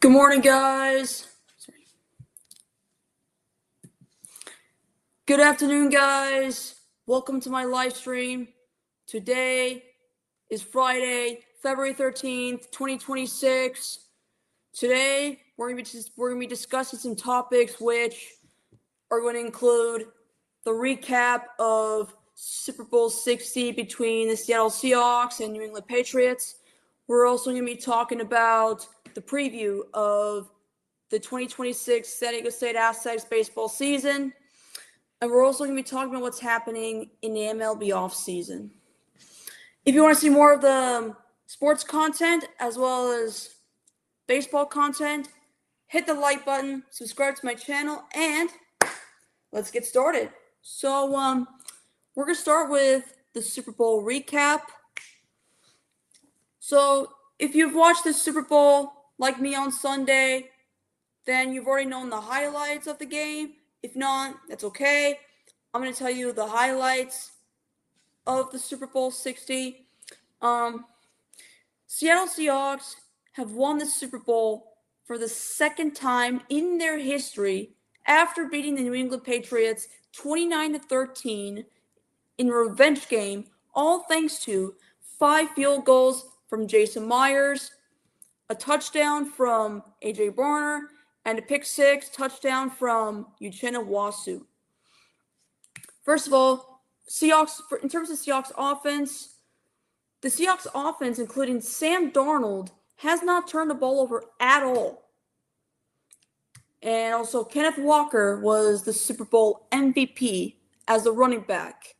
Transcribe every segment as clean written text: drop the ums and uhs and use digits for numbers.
Good morning, guys. Good afternoon, guys. Welcome to my live stream. Today is Friday, February 13th, 2026. Today, we're going to be discussing some topics which are going to include the recap of Super Bowl 60 between the Seattle Seahawks and New England Patriots. We're also going to be talking about the preview of the 2026 San Diego State Aztecs baseball season. And we're also going to be talking about what's happening in the MLB offseason. If you want to see more of the sports content as well as baseball content, hit the like button, subscribe to my channel, and let's get started. So we're going to start with the Super Bowl recap. So if you've watched the Super Bowl like me on Sunday, then you've already known the highlights of the game. If not, that's okay. I'm going to tell you the highlights of the Super Bowl 60. Seattle Seahawks have won the Super Bowl for the second time in their history after beating the New England Patriots 29-13 in a revenge game, all thanks to 5 field goals from Jason Myers, a touchdown from A.J. Barner, and a pick six touchdown from Uchenna Wasu. First of all, in terms of Seahawks offense, the Seahawks offense, including Sam Darnold, has not turned the ball over at all. And also, Kenneth Walker was the Super Bowl MVP as the running back,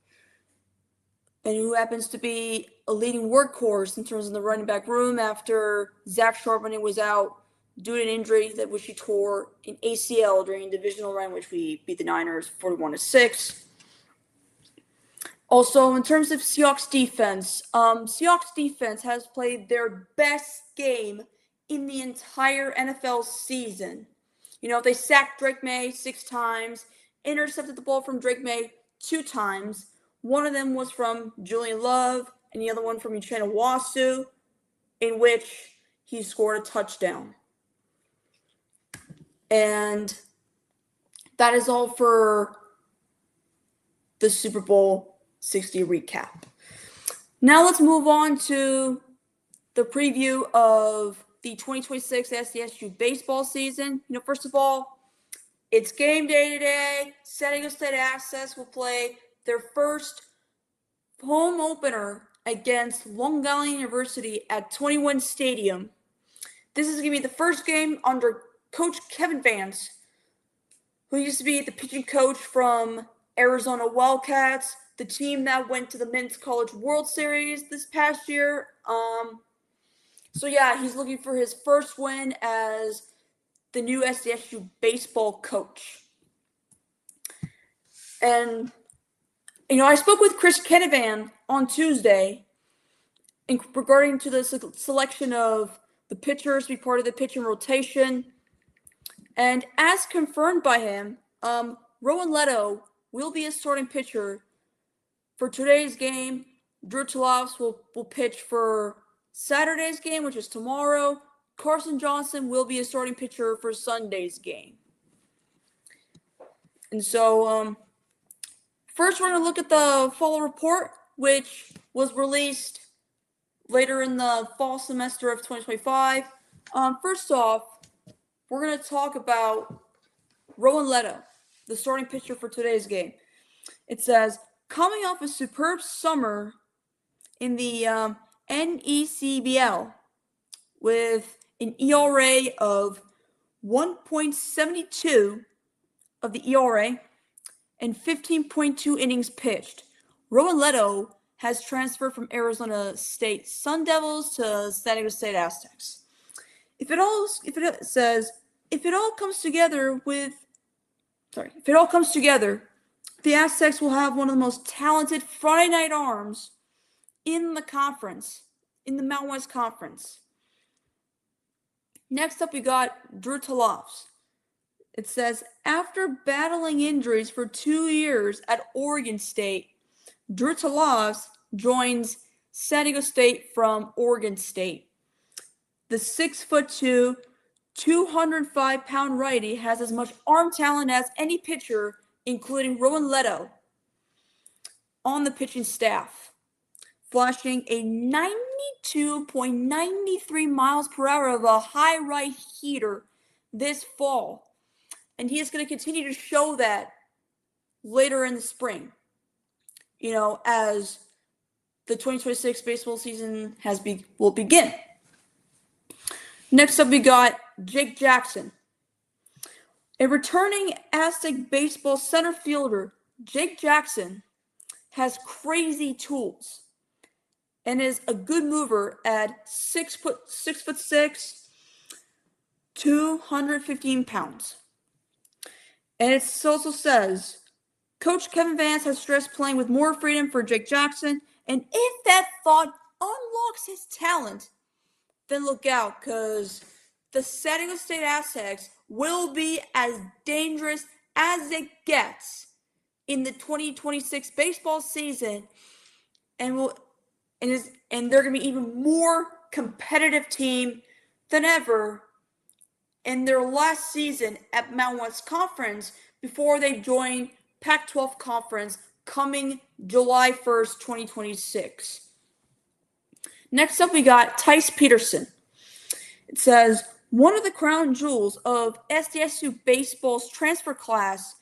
and who happens to be a leading workhorse in terms of the running back room after Zach Charbonnet was out due to an injury which he tore in ACL during a divisional round, which we beat the Niners 41-6. Also, in terms of Seahawks defense, Seahawks defense has played their best game in the entire NFL season. You know, they sacked Drake May 6 times, intercepted the ball from Drake May 2 times. One of them was from Julian Love, and the other one from Uchenna Wasu, in which he scored a touchdown. And that is all for the Super Bowl 60 recap. Now let's move on to the preview of the 2026 SDSU baseball season. You know, first of all, it's game day today. San Diego State Aztecs will play their first home opener against Long Island University at 21 Stadium. This is going to be the first game under Coach Kevin Vance, who used to be the pitching coach from Arizona Wildcats, the team that went to the Men's College World Series this past year. So yeah, he's looking for his first win as the new SDSU baseball coach. And you know, I spoke with Chris Kenevan on Tuesday regarding to the selection of the pitchers to be part of the pitching rotation. And as confirmed by him, Rowan Leto will be a starting pitcher for today's game. Drew Talovs will pitch for Saturday's game, which is tomorrow. Carson Johnson will be a starting pitcher for Sunday's game. And so, first, we're going to look at the fall report, which was released later in the fall semester of 2025. First off, we're going to talk about Rowan Leto, the starting pitcher for today's game. It says, coming off a superb summer in the NECBL with an ERA of 1.72 of the ERA and 15.2 innings pitched, Rowan Leto has transferred from Arizona State Sun Devils to San Diego State Aztecs. If it all comes together, the Aztecs will have one of the most talented Friday night arms in the conference, in the Mountain West Conference. Next up, we got Drew Talovs. It says, after battling injuries for 2 years at Oregon State, Drew Talovs joins San Diego State from Oregon State. The 6'2", 205-pound righty has as much arm talent as any pitcher, including Rowan Leto, on the pitching staff, flashing a 92.93 miles per hour of a high right heater this fall. And he is going to continue to show that later in the spring, as the 2026 baseball season will begin. Next up, we got Jake Jackson. A returning Aztec baseball center fielder, Jake Jackson has crazy tools and is a good mover at 6'6", 215 pounds. And it also says, Coach Kevin Vance has stressed playing with more freedom for Jake Jackson, and if that thought unlocks his talent, then look out, because the San Diego State Aztecs will be as dangerous as it gets in the 2026 baseball season, and they're going to be even more competitive team than ever in their last season at Mountain West Conference before they join Pac-12 Conference coming July 1st, 2026. Next up, we got Tice Peterson. It says, one of the crown jewels of SDSU baseball's transfer class,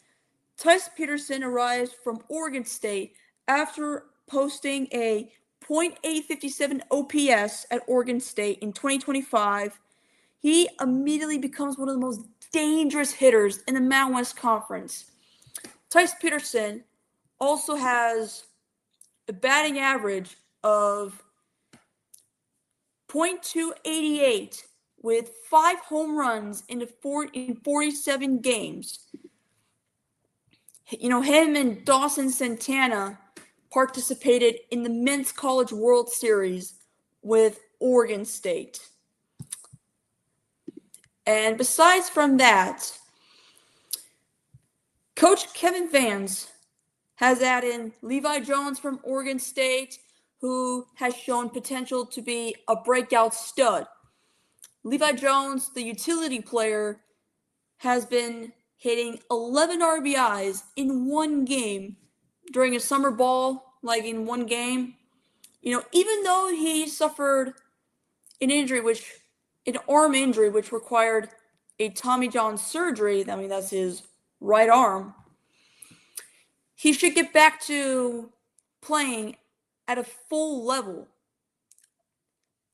Tice Peterson arrives from Oregon State after posting a .857 OPS at Oregon State in 2025. He immediately becomes one of the most dangerous hitters in the Mountain West Conference. Tice Peterson also has a batting average of .288 with 5 home runs in 47 games. Him and Dawson Santana participated in the Men's College World Series with Oregon State. And besides from that, Coach Kevin Vance has added Levi Jones from Oregon State, who has shown potential to be a breakout stud. Levi Jones, the utility player, has been hitting 11 RBIs in one game during a summer ball, like in one game. Even though he suffered an arm injury, which required a Tommy John surgery, that's his right arm, he should get back to playing at a full level,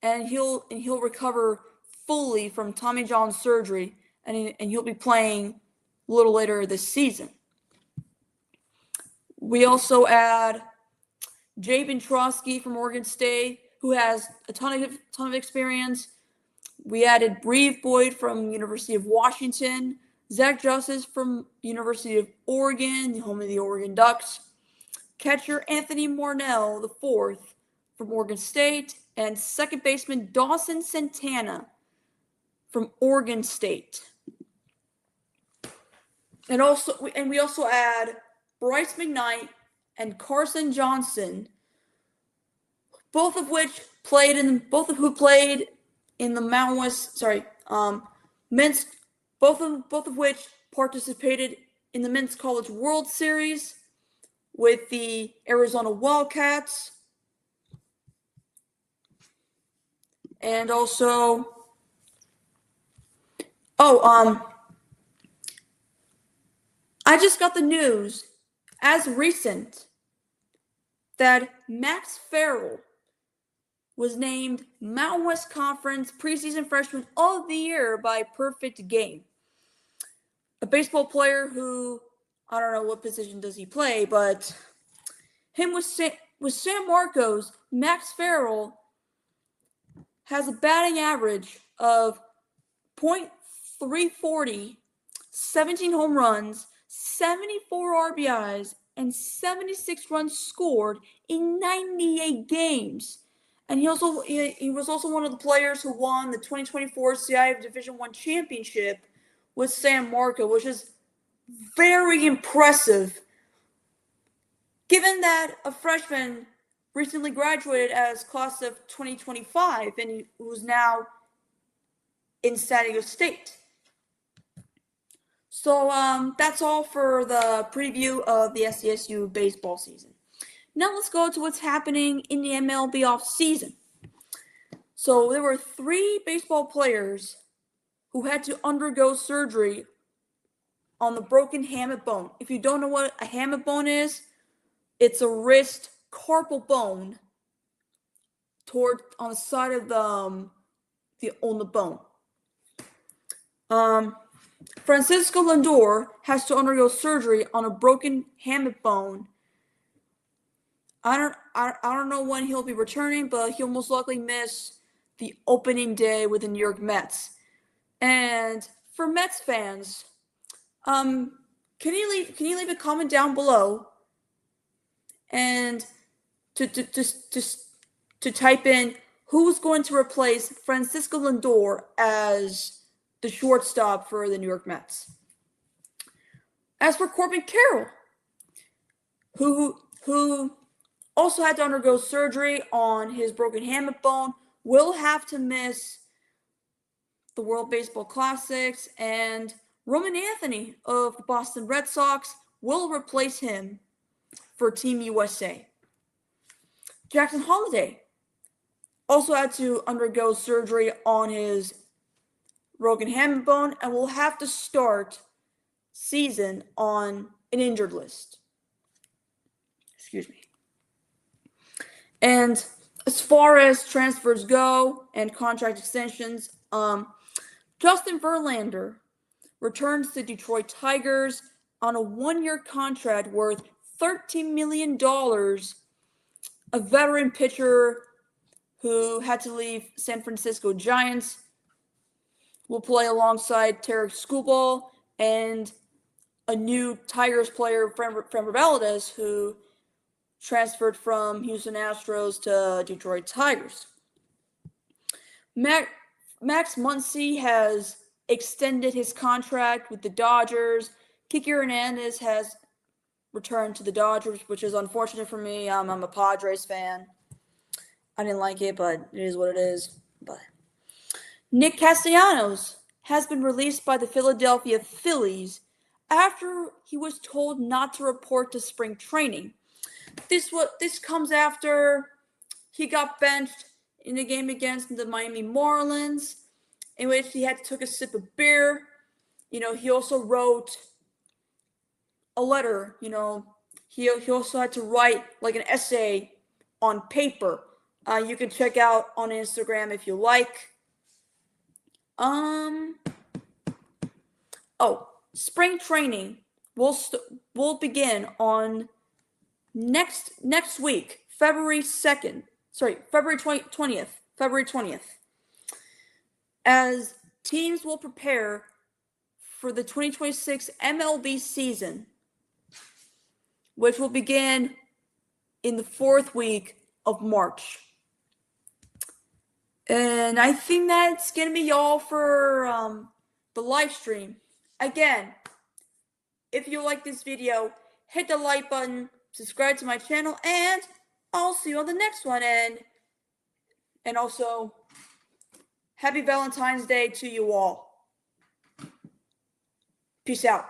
and he'll recover fully from Tommy John surgery, and he'll be playing a little later this season. We also add Jabin Trotsky from Oregon State, who has a ton of experience. We added Breve Boyd from University of Washington, Zach Justice from University of Oregon, the home of the Oregon Ducks, catcher Anthony Mornell, the fourth, from Oregon State, and second baseman Dawson Santana from Oregon State. And we also add Bryce McKnight and Carson Johnson, both of who played in the Mountain West. Men's. Both of which participated in the Men's College World Series with the Arizona Wildcats. And also, I just got the news as recent that Max Farrell was named Mountain West Conference Preseason Freshman of the Year by Perfect Game. A baseball player who, I don't know what position does he play, but him with San Marcos, Max Farrell has a batting average of .340, 17 home runs, 74 RBIs, and 76 runs scored in 98 games. And he was also one of the players who won the 2024 CIF Division I championship with San Marcos, which is very impressive, given that a freshman recently graduated as class of 2025 and who's now in San Diego State. So that's all for the preview of the SDSU baseball season. Now let's go to what's happening in the MLB offseason. So there were 3 baseball players who had to undergo surgery on the broken hamate bone. If you don't know what a hamate bone is, it's a wrist carpal bone on the side of on the bone. Francisco Lindor has to undergo surgery on a broken hamate bone. I don't know when he'll be returning, but he'll most likely miss the opening day with the New York Mets. And for Mets fans, can you leave a comment down below and to type in who's going to replace Francisco Lindor as the shortstop for the New York Mets. As for Corbin Carroll, who also had to undergo surgery on his broken hamate bone, will have to miss the World Baseball Classics, and Roman Anthony of the Boston Red Sox will replace him for Team USA. Jackson Holliday also had to undergo surgery on his broken hamate bone and will have to start season on an injured list. Excuse me. And as far as transfers go and contract extensions, Justin Verlander returns to Detroit Tigers on a 1-year contract worth $13 million. A veteran pitcher who had to leave San Francisco Giants will play alongside Tarek Skubal and a new Tigers player, Framber Valdez, who transferred from Houston Astros to Detroit Tigers. Max Muncy has extended his contract with the Dodgers. Kiki Hernandez has returned to the Dodgers, which is unfortunate for me. I'm a Padres fan. I didn't like it, but it is what it is. But Nick Castellanos has been released by the Philadelphia Phillies after he was told not to report to spring training. This comes after he got benched in the game against the Miami Marlins, in which he had to take a sip of beer. He also wrote a letter. He also had to write like an essay on paper. You can check out on Instagram if you like. Spring training will begin on next week, February 20th, as teams will prepare for the 2026 MLB season, which will begin in the 4th week of March. And I think that's going to be all for the live stream. Again, if you like this video, hit the like button, subscribe to my channel, and I'll see you on the next one. And also, happy Valentine's Day to you all. Peace out.